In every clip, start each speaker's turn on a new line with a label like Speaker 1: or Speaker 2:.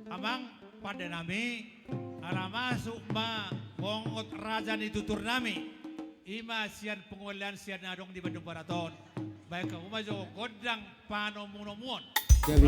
Speaker 1: Amang pada nami alama sukma kongot raja ditutur nami ima sian pengulian sian adong di Bandung Baraton baik aku majo godang panomunomon.
Speaker 2: Jadi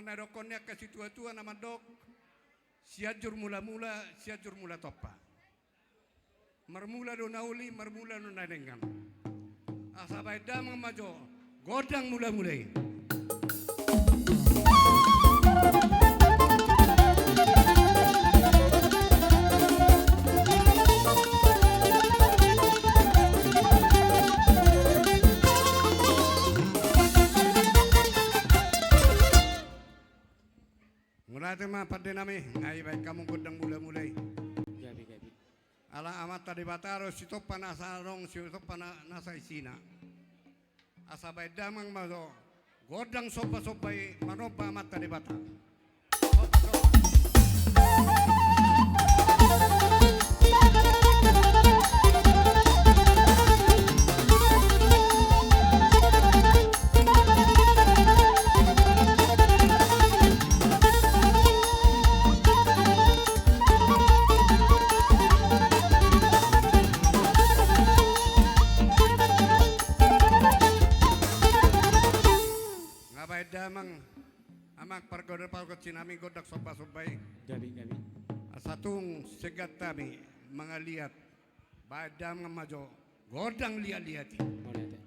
Speaker 3: nadokonnya ke situ tua nama dok siajur mula-mula siajur mula topa marmula do nauli marmula do nadengan asabai damang majo godang mula-mulai. Mulai mah pada nami ngai baik kamu godang mulai.
Speaker 2: Gabi.
Speaker 3: Ala amat tadi bataro si topa nasa rong si topa nasa isina. Asabai damang mazo godang sopa-sopai manopa amat tadi bata. Damang amak pergoda palkot sinami godak sopa-sopai.
Speaker 2: Gabi.
Speaker 3: Satung segat tami mangaliat badam ngamajo godang liat-liati.
Speaker 2: Boleh teh.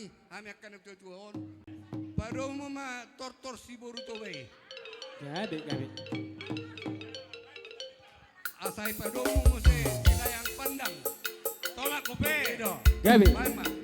Speaker 3: kami akan nagtutuon. Pado mo tortor si Boruto bay.
Speaker 2: Gabi, gabi.
Speaker 3: Asay pado mo si Sinayang Pandang.
Speaker 1: Tolak kupe.
Speaker 3: Ido.
Speaker 2: Gabi.
Speaker 3: Mama.